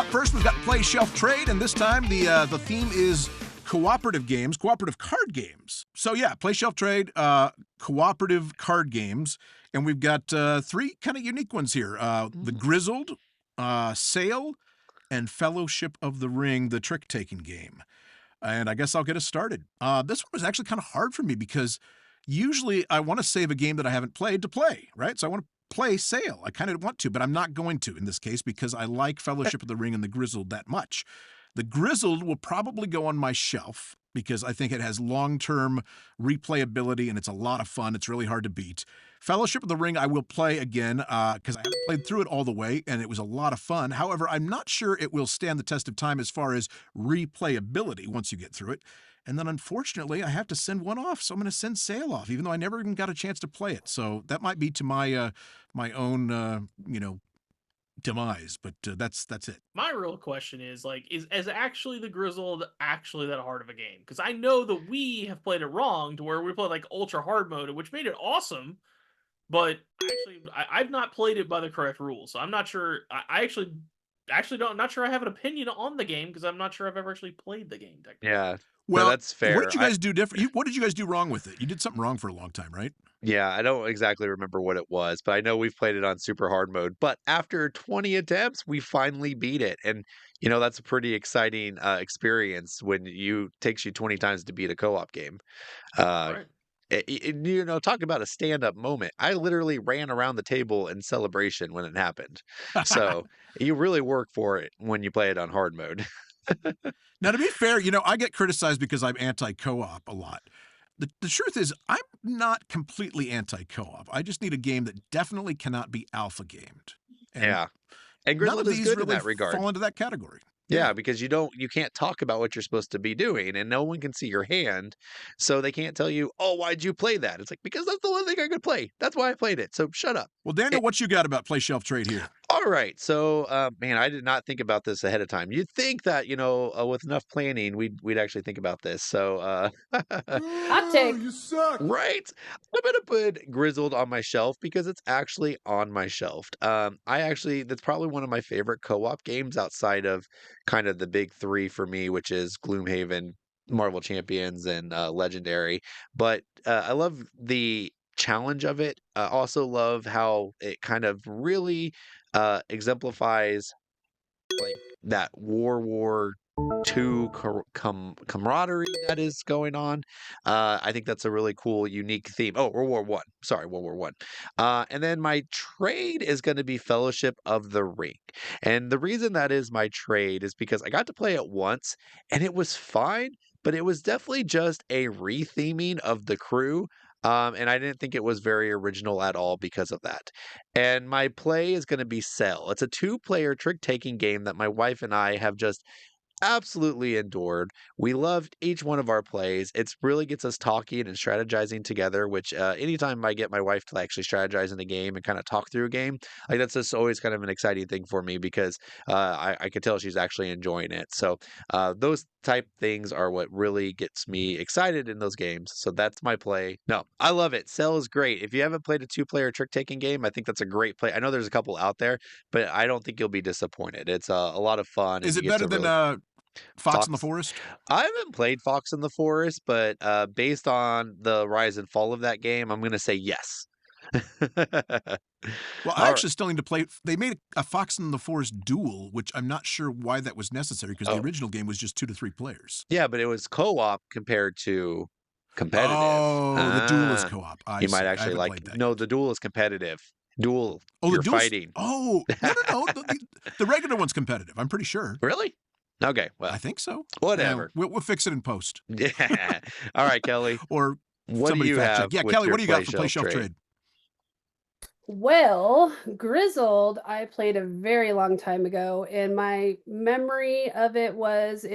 Up first, we've got Play Shelf Trade, and this time the theme is cooperative games, cooperative card games. So yeah, Play Shelf Trade, cooperative card games, and we've got three kind of unique ones here: the Grizzled, Sail, and Fellowship of the Ring, the trick-taking game. And I guess I'll get us started. This one was actually kind of hard for me because usually I want to save a game that I haven't played to play, right? So I want to play Sail. I kind of want to, but I'm not going to in this case because I like Fellowship of the Ring and the Grizzled that much. The Grizzled will probably go on my shelf because I think it has long-term replayability and it's a lot of fun. It's really hard to beat. Fellowship of the Ring I will play again because I haven't played through it all the way and it was a lot of fun. However, I'm not sure it will stand the test of time as far as replayability once you get through it. And then unfortunately, I have to send one off, so I'm going to send Sail off, even though I never even got a chance to play it. So that might be to my my own demise, but that's it. My real question is is actually the Grizzled actually that hard of a game? Because I know that we have played it wrong to where we played like ultra hard mode, which made it awesome. But I've not played it by the correct rules, so I'm not sure. I actually don't. I'm not sure I have an opinion on the game because I'm not sure I've ever actually played the game. Technically. Yeah. Well, no, that's fair. What did you guys do different? What did you guys do wrong with it? You did something wrong for a long time, right? Yeah, I don't exactly remember what it was, but I know we've played it on super hard mode. But after 20 attempts, we finally beat it. And, that's a pretty exciting experience when takes you 20 times to beat a co-op game. Uh, Right. Talk about a stand-up moment. I literally ran around the table in celebration when it happened. So you really work for it when you play it on hard mode. Now, to be fair, I get criticized because I'm anti-co-op a lot. The truth is, I'm not completely anti-co-op. I just need a game that definitely cannot be alpha gamed. And Yeah. And none Grizzled of is these good in really that regard. fall into that category. Yeah, because you can't talk about what you're supposed to be doing and no one can see your hand. So they can't tell you, "Oh, why'd you play that?" It's like, "Because that's the only thing I could play. That's why I played it. So shut up." Well, Daniel, what you got about Play Shelf Trade here? All right. So, man, I did not think about this ahead of time. You'd think that, with enough planning, we'd actually think about this. So, Hot take. You suck. right? I'm gonna put Grizzled on my shelf because it's actually on my shelf. That's probably one of my favorite co-op games outside of kind of the big three for me, which is Gloomhaven, Marvel Champions, and Legendary. But I love the challenge of it. I also love how it kind of really exemplifies like that War II camaraderie that is going on. I think that's a really cool, unique theme. Oh, World War One. Sorry, World War One. And then my trade is going to be Fellowship of the Ring. And the reason that is my trade is because I got to play it once and it was fine, but it was definitely just a retheming of the crew. And I didn't think it was very original at all because of that. And my play is going to be Cell. It's a two-player trick-taking game that my wife and I have just absolutely endured. We loved each one of our plays. It really gets us talking and strategizing together, which anytime I get my wife to actually strategize in a game and kind of talk through a game, like that's just always kind of an exciting thing for me because I could tell she's actually enjoying it. So those type things are what really gets me excited in those games. So that's my play. No, I love it. Cell is great. If you haven't played a two-player trick-taking game, I think that's a great play. I know there's a couple out there, but I don't think you'll be disappointed. It's a lot of fun. Is it better than Fox in the Forest? I haven't played Fox in the Forest, but based on the rise and fall of that game, I'm going to say yes. Well, I actually still need to play. They made a Fox in the Forest duel, which I'm not sure why that was necessary because the original game was just 2 to 3 players. Yeah, but it was co-op compared to competitive. Oh, the duel is co-op. You might actually like that. No, the duel is competitive. Duel. Oh, you're fighting. Oh, no. The regular one's competitive. I'm pretty sure. Really? Okay, well, I think so. Whatever. We'll fix it in post. Yeah. All right, Kelly. Or what do you have? Yeah, Kelly, what do you got for Play Shelf Trade? Well, Grizzled, I played a very long time ago, and my memory of it was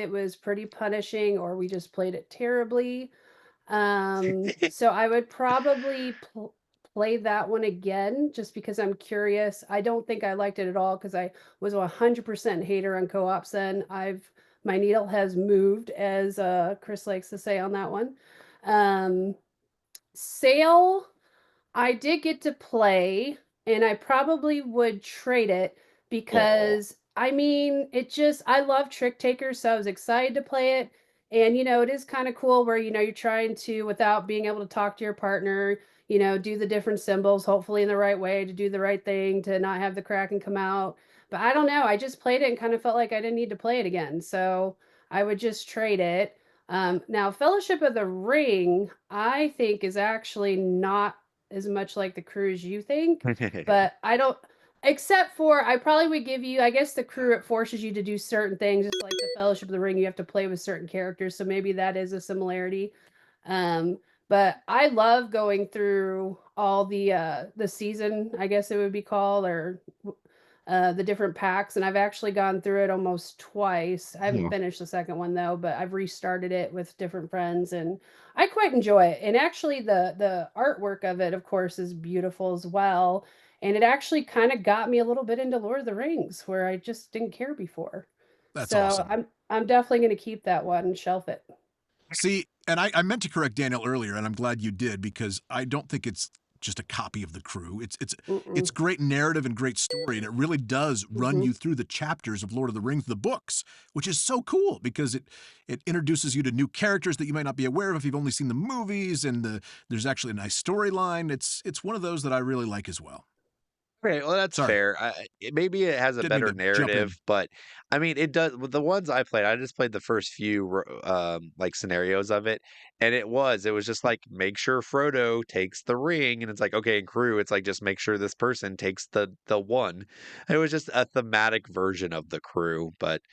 pretty punishing, or we just played it terribly. So I would probably play that one again just because I'm curious. I don't think I liked it at all because I was a 100% hater on co-ops then. My needle has moved, as Chris likes to say on that one. Sail, I did get to play, and I probably would trade it because I mean, I love trick takers, so I was excited to play it. And, it is kind of cool where, you're trying to, without being able to talk to your partner, do the different symbols, hopefully in the right way to do the right thing, to not have the Kraken come out. But I don't know. I just played it and kind of felt like I didn't need to play it again. So I would just trade it. Now, Fellowship of the Ring, I think, is actually not as much like the crew as you think, but I don't. Except for, I probably would give you, I guess the crew, it forces you to do certain things, just like the Fellowship of the Ring, you have to play with certain characters, so maybe that is a similarity. Um, but I love going through all the season, I guess it would be called, or the different packs, and I've actually gone through it almost twice. I haven't Yeah. finished the second one though, but I've restarted it with different friends, and I quite enjoy it. And actually, the artwork of it, of course, is beautiful as well. And it actually kind of got me a little bit into Lord of the Rings, where I just didn't care before. That's So awesome. I'm definitely going to keep that one and shelf it. See, and I meant to correct Daniel earlier, and I'm glad you did because I don't think it's just a copy of the crew. It's Mm-mm. great narrative and great story, and it really does run Hmm. you through the chapters of Lord of the Rings, the books, which is so cool because it introduces you to new characters that you might not be aware of if you've only seen the movies, and there's actually a nice storyline. It's one of those that I really like as well. Okay, well, that's Sorry, fair. Maybe it has a didn't mean better to jump narrative, in. but I mean, it does. With the ones I played, I just played the first few like scenarios of it, and it was just like make sure Frodo takes the ring, and it's like okay, in crew, it's like just make sure this person takes the one. It was just a thematic version of the crew, but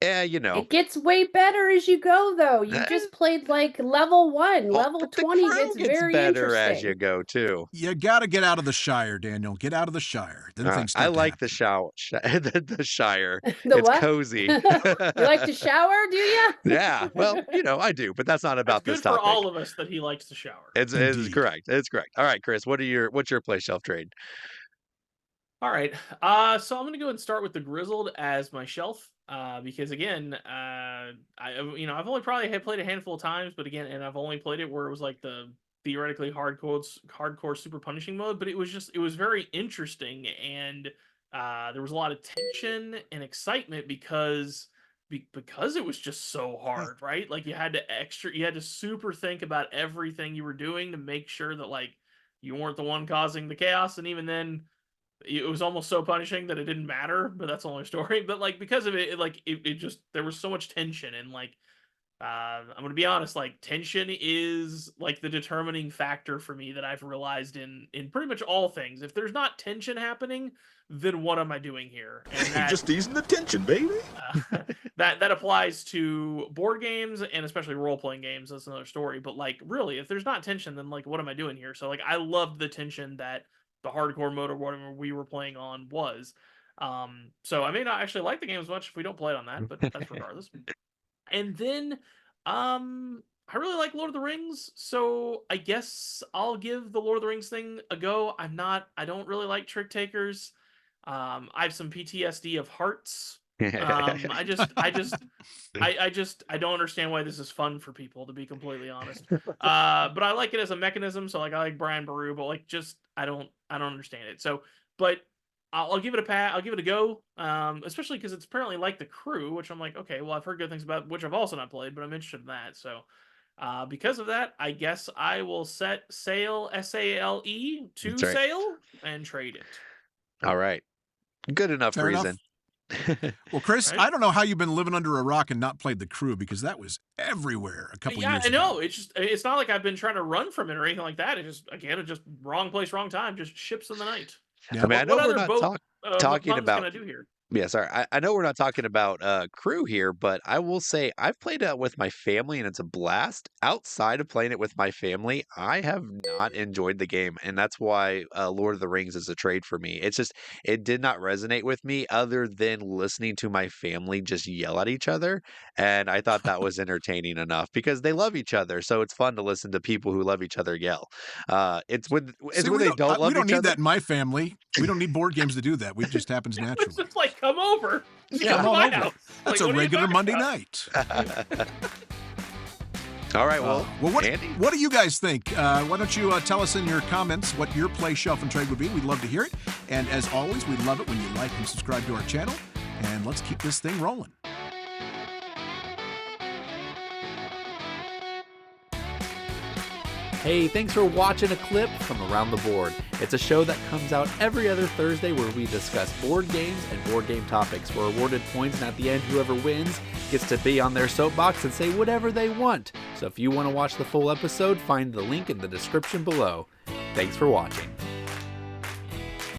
yeah, It gets way better as you go, though. You eh, just played like level 1. well, Level but the 20 crew gets gets very better as you interesting. go too. You got to get out of the Shire, Daniel. Get out of the Shire. Then things I start to like the happen. the Shire. The It's what? cozy. You like to shower, do you? Yeah, well, I do, but that's not That's about this good for topic. all of us that he likes to shower. It's Indeed. correct. It's correct. All right, Chris, what's your play shelf trade? All right. So I'm gonna go and start with the Grizzled as my shelf. Because again, I've only probably had played a handful of times, but again, and I've only played it where it was like the theoretically hardcore super punishing mode, but it was very interesting, and there was a lot of tension and excitement because it was just so hard, right? Like you had to super think about everything you were doing to make sure that like you weren't the one causing the chaos, and even then it was almost so punishing that it didn't matter, but that's another story. But like because of it, it just there was so much tension, and like I'm gonna be honest, like tension is like the determining factor for me that I've realized in pretty much all things. If there's not tension happening, then what am I doing here? And that Just easing the tension, baby. that applies to board games and especially role playing games. That's another story. But like, really, if there's not tension, then like, what am I doing here? So like, I loved the tension that the hardcore mode or whatever we were playing on was. So I may not actually like the game as much if we don't play it on that, but that's regardless. And then, I really like Lord of the Rings, so I guess I'll give the Lord of the Rings thing a go. I don't really like trick takers. I have some PTSD of hearts. I don't understand why this is fun for people, to be completely honest. But I like it as a mechanism. So like, I like Brian Baru, but like, just I don't understand it. So, but I'll give it a pat. I'll give it a go. Especially because it's apparently like the crew, which I'm like, okay, well, I've heard good things about, which I've also not played, but I'm interested in that. So, because of that, I guess I will set sail SALE to That's right. sail and trade it. All right. Good enough Fair enough. reason. Well, Chris, Right? I don't know how you've been living under a rock and not played the crew because that was everywhere a couple Yeah, years I ago. know. It's not like I've been trying to run from it or anything like that. It just wrong place, wrong time. Just ships in the night. Yeah. I mean, I know What we're other not boat talking puns can about I do here? Yeah, sorry. I know we're not talking about crew here, but I will say I've played it with my family and it's a blast. Outside of playing it with my family, I have not enjoyed the game, and that's why Lord of the Rings is a trade for me. It's just it did not resonate with me other than listening to my family just yell at each other, and I thought that was entertaining enough because they love each other, so it's fun to listen to people who love each other yell. It's See, when they don't we love don't each need other. that in my family. We don't need board games to do that. It just happens It's naturally. just like, come over. Just Yeah. come Come to on my over. house. That's Like, a what are you regular talking Monday about? night. All right, well, Andy. What do you guys think? Why don't you tell us in your comments what your play, shelf, and trade would be? We'd love to hear it. And as always, we love it when you like and subscribe to our channel. and let's keep this thing rolling. Hey, thanks for watching a clip from Around the Board. It's a show that comes out every other Thursday where we discuss board games and board game topics. We're awarded points, and at the end, whoever wins gets to be on their soapbox and say whatever they want. So if you want to watch the full episode, find the link in the description below. Thanks for watching.